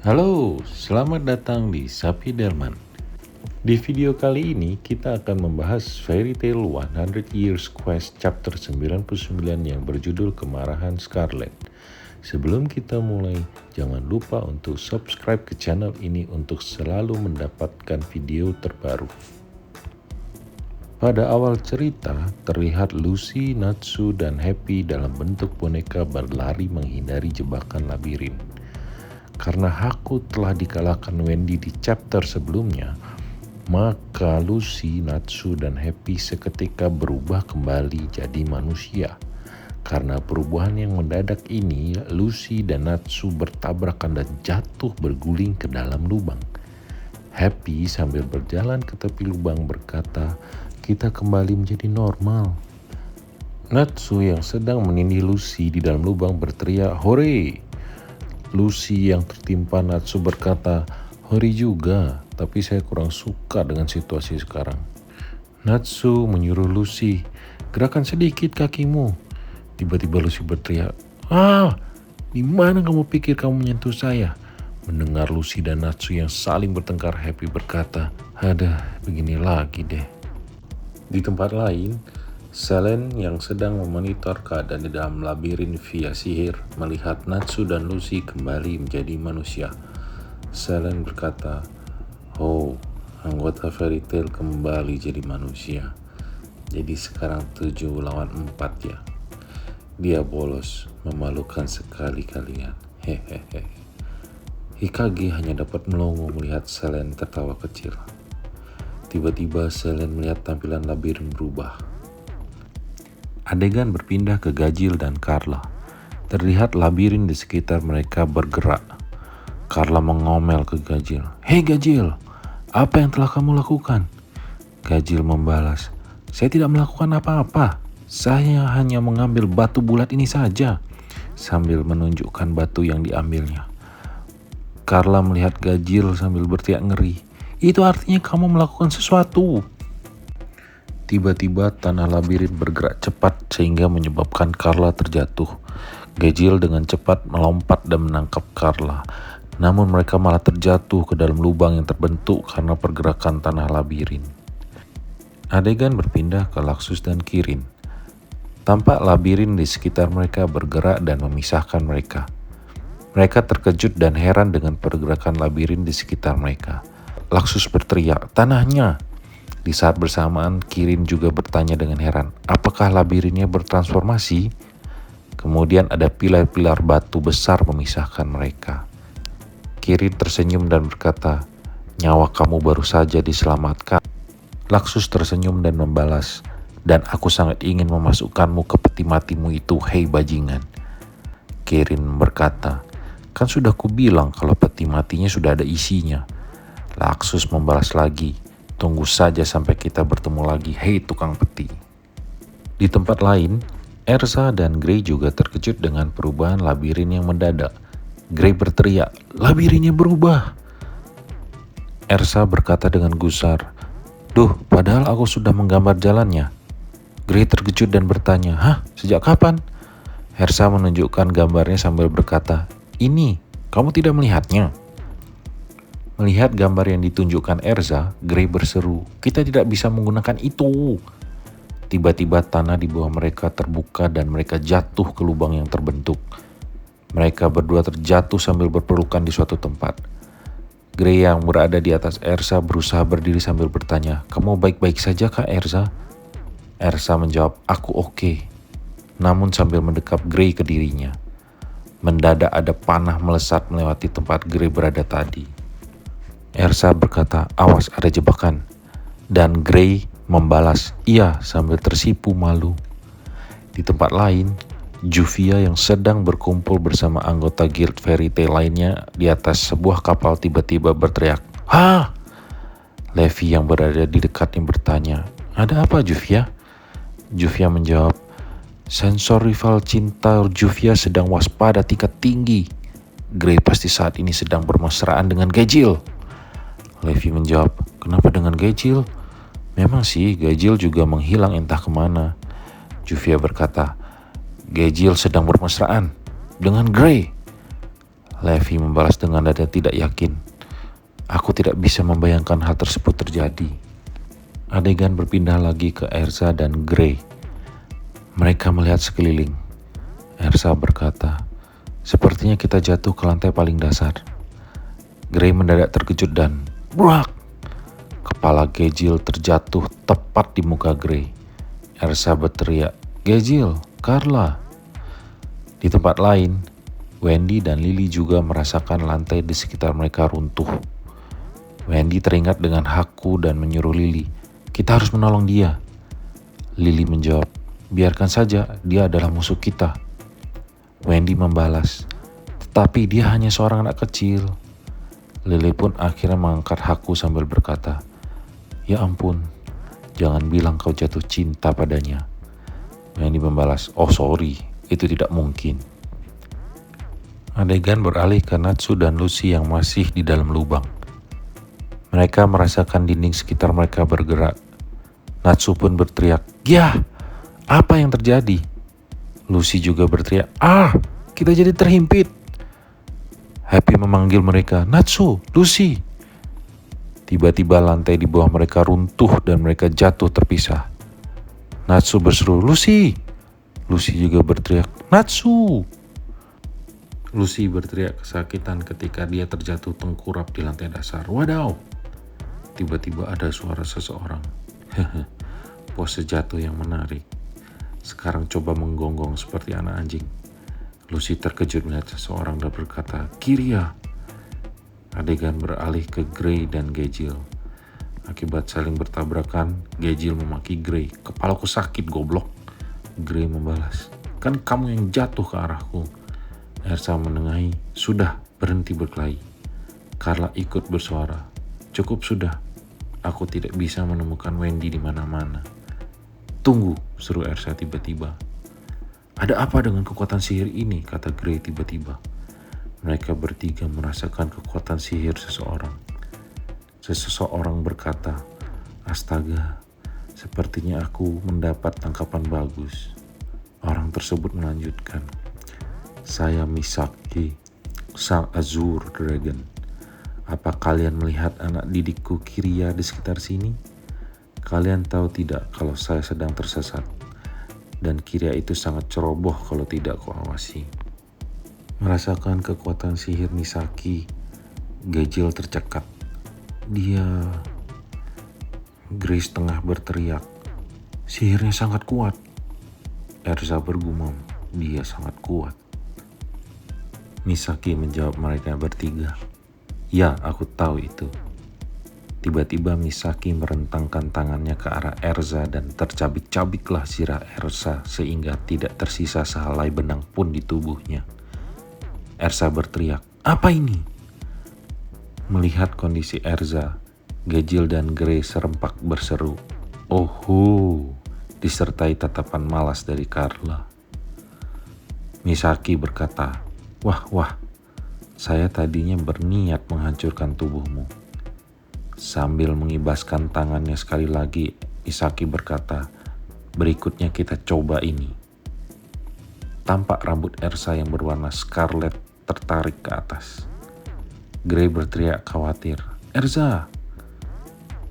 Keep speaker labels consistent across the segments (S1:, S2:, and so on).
S1: Halo, selamat datang di Sapi Delman. Di video kali ini kita akan membahas Fairy Tail 100 Years Quest chapter 99 yang berjudul Kemarahan Scarlet. Sebelum kita mulai, jangan lupa untuk subscribe ke channel ini untuk selalu mendapatkan video terbaru. Pada awal cerita, terlihat Lucy, Natsu, dan Happy dalam bentuk boneka berlari menghindari jebakan labirin. Karena Haku telah dikalahkan Wendy di chapter sebelumnya, maka Lucy, Natsu, dan Happy seketika berubah kembali jadi manusia. Karena perubahan yang mendadak ini, Lucy dan Natsu bertabrakan dan jatuh berguling ke dalam lubang. Happy sambil berjalan ke tepi lubang berkata, "Kita kembali menjadi normal." Natsu yang sedang menindih Lucy di dalam lubang berteriak, "Hore!" Lucy yang tertimpa Natsu berkata, "Hori juga, tapi saya kurang suka dengan situasi sekarang." Natsu menyuruh Lucy, "Gerakan sedikit kakimu." Tiba-tiba Lucy berteriak, di mana kamu pikir kamu menyentuh saya?" Mendengar Lucy dan Natsu yang saling bertengkar, Happy berkata, begini lagi deh." Di tempat lain, Selen yang sedang memonitor keadaan di dalam labirin via sihir melihat Natsu dan Lucy kembali menjadi manusia. Selen berkata, "Oh, anggota Fairy Tail kembali jadi manusia. Jadi sekarang 7 lawan 4 ya. Dia bolos, memalukan sekali kalian. Hehehe." Hikage hanya dapat melongo melihat Selen tertawa kecil. Tiba-tiba Selen melihat tampilan labirin berubah. Adegan berpindah ke Gajil dan Carla. Terlihat labirin di sekitar mereka bergerak. Carla mengomel ke Gajil, "Hei Gajil, apa yang telah kamu lakukan?" Gajil membalas, "Saya tidak melakukan apa-apa. Saya hanya mengambil batu bulat ini saja." Sambil menunjukkan batu yang diambilnya. Carla melihat Gajil sambil berteriak ngeri, "Itu artinya kamu melakukan sesuatu." Tiba-tiba tanah labirin bergerak cepat sehingga menyebabkan Carla terjatuh. Gajil dengan cepat melompat dan menangkap Carla. Namun mereka malah terjatuh ke dalam lubang yang terbentuk karena pergerakan tanah labirin. Adegan berpindah ke Laxus dan Kirin. Tampak labirin di sekitar mereka bergerak dan memisahkan mereka. Mereka terkejut dan heran dengan pergerakan labirin di sekitar mereka. Laxus berteriak, "Tanahnya!" Di saat bersamaan, Kirin juga bertanya dengan heran, apakah labirinnya bertransformasi? Kemudian ada pilar-pilar batu besar memisahkan mereka. Kirin tersenyum dan berkata, "Nyawa kamu baru saja diselamatkan." Laxus tersenyum dan membalas, "Dan aku sangat ingin memasukkanmu ke peti matimu itu, hei bajingan." Kirin berkata, "Kan sudah kubilang kalau peti matinya sudah ada isinya." Laxus membalas lagi, "Tunggu saja sampai kita bertemu lagi, hei tukang peti." Di tempat lain, Ersa dan Grey juga terkejut dengan perubahan labirin yang mendadak. Grey berteriak, "Labirinnya berubah!" Ersa berkata dengan gusar, "Duh, padahal aku sudah menggambar jalannya." Grey terkejut dan bertanya, "Hah? Sejak kapan?" Ersa menunjukkan gambarnya sambil berkata, "Ini, kamu tidak melihatnya?" Melihat gambar yang ditunjukkan Erza, Grey berseru, "Kita tidak bisa menggunakan itu." Tiba-tiba tanah di bawah mereka terbuka dan mereka jatuh ke lubang yang terbentuk. Mereka berdua terjatuh sambil berpelukan di suatu tempat. Grey yang berada di atas Erza berusaha berdiri sambil bertanya, "Kamu baik-baik saja kah Erza?" Erza menjawab, "Aku oke." Namun sambil mendekap Grey ke dirinya. Mendadak ada panah melesat melewati tempat Grey berada tadi. Ersa berkata, "Awas, ada jebakan." Dan Grey membalas, "Iya," sambil tersipu malu. Di tempat lain, Juvia yang sedang berkumpul bersama anggota Guild Fairy Tail lainnya di atas sebuah kapal tiba-tiba berteriak, "Hah!" Levi yang berada di dekatnya bertanya, "Ada apa Juvia?" Juvia menjawab, "Sensor rival cinta Juvia sedang waspada tingkat tinggi. Grey pasti saat ini sedang bermesraan dengan Gajil." Levi menjawab, "Kenapa dengan Gajil?" "Memang sih, Gajil juga menghilang entah kemana." Juvia berkata, "Gajil sedang bermesraan dengan Grey." Levi membalas dengan nada tidak yakin. Aku tidak bisa membayangkan hal tersebut terjadi. Adegan berpindah lagi ke Erza dan Gray. Mereka melihat sekeliling. Erza berkata, sepertinya kita jatuh ke lantai paling dasar. Gray mendadak terkejut dan brak! Kepala Gejil terjatuh tepat di muka Gray. Erza berteriak, Gejil, Carla. Di tempat lain, Wendy dan Lily juga merasakan lantai di sekitar mereka runtuh. Wendy teringat dengan haku dan menyuruh Lily, kita harus menolong dia. Lily menjawab, biarkan saja, dia adalah musuh kita. Wendy membalas, tetapi dia hanya seorang anak kecil. Lily pun akhirnya mengangkat haku sambil berkata, ya ampun, jangan bilang kau jatuh cinta padanya. Wendy membalas, oh sorry, itu tidak mungkin. Adegan beralih ke Natsu dan Lucy yang masih di dalam lubang. Mereka merasakan dinding sekitar mereka bergerak. Natsu pun berteriak, ya, apa yang terjadi? Lucy juga berteriak, kita jadi terhimpit. Happy memanggil mereka, Natsu, Lucy. Tiba-tiba lantai di bawah mereka runtuh dan mereka jatuh terpisah. Natsu berseru, Lucy. Lucy juga berteriak, Natsu. Lucy berteriak kesakitan ketika dia terjatuh tengkurap di lantai dasar. Wadaw! Tiba-tiba ada suara seseorang. Pose jatuh yang menarik. Sekarang coba menggonggong seperti anak anjing. Lucy terkejut melihat seseorang dan berkata, Kiria. Adegan beralih ke Gray dan Gejil. Akibat saling bertabrakan, Gejil memaki Gray. Kepalaku sakit, goblok. Gray membalas, kan kamu yang jatuh ke arahku. Erza menengahi, sudah, berhenti berkelahi. Carla ikut bersuara, cukup sudah. Aku tidak bisa menemukan Wendy di mana-mana. Tunggu, seru Erza tiba-tiba. Ada apa dengan kekuatan sihir ini? Kata Gray tiba-tiba. Mereka bertiga merasakan kekuatan sihir seseorang. Seseorang berkata, astaga, sepertinya aku mendapat tangkapan bagus. Orang tersebut melanjutkan, saya Misaki, sang Azure Dragon. Apa kalian melihat anak didikku Kiria di sekitar sini? Kalian tahu tidak kalau saya sedang tersesat? Dan Kiria itu sangat ceroboh kalau tidak kuawasi. Merasakan kekuatan sihir Misaki, Gejil tercekat. Grace tengah berteriak, sihirnya sangat kuat. Erza bergumam, dia sangat kuat. Misaki menjawab mereka bertiga, ya aku tahu itu. Tiba-tiba Misaki merentangkan tangannya ke arah Erza dan tercabik-cabiklah sirah Erza sehingga tidak tersisa sehelai benang pun di tubuhnya. Erza berteriak, apa ini? Melihat kondisi Erza, Gejil dan Gray serempak berseru, "Oho!" disertai tatapan malas dari Carla. Misaki berkata, Wah, saya tadinya berniat menghancurkan tubuhmu." Sambil mengibaskan tangannya sekali lagi, Misaki berkata, "Berikutnya kita coba ini." Tampak rambut Erza yang berwarna scarlet tertarik ke atas. Gray berteriak khawatir, "Erza!"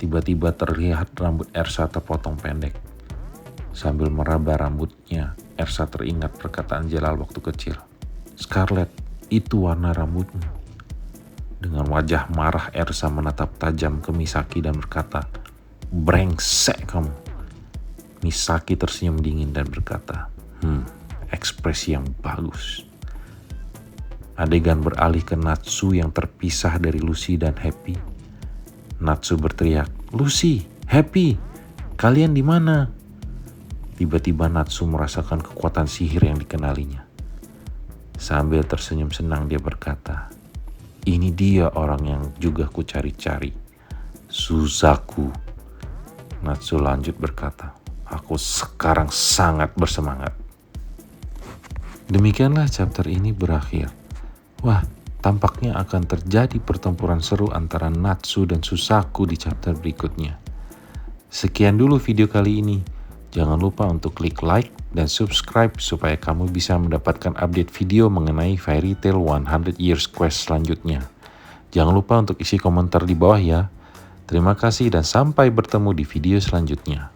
S1: Tiba-tiba terlihat rambut Erza terpotong pendek. Sambil meraba rambutnya, Erza teringat perkataan Jalal waktu kecil. "Scarlet, itu warna rambutmu." Dengan wajah marah, Erza menatap tajam ke Misaki dan berkata, "Brengsek kamu." Misaki tersenyum dingin dan berkata, ekspresi yang bagus." Adegan beralih ke Natsu yang terpisah dari Lucy dan Happy. Natsu berteriak, "Lucy, Happy, kalian di mana?" Tiba-tiba Natsu merasakan kekuatan sihir yang dikenalinya. Sambil tersenyum senang dia berkata, "Ini dia orang yang juga ku cari-cari, Suzaku." Natsu lanjut berkata, "Aku sekarang sangat bersemangat." Demikianlah chapter ini berakhir. Wah, tampaknya akan terjadi pertempuran seru antara Natsu dan Suzaku di chapter berikutnya. Sekian dulu video kali ini. Jangan lupa untuk klik like dan subscribe supaya kamu bisa mendapatkan update video mengenai Fairy Tail 100 Years Quest selanjutnya. Jangan lupa untuk isi komentar di bawah ya. Terima kasih dan sampai bertemu di video selanjutnya.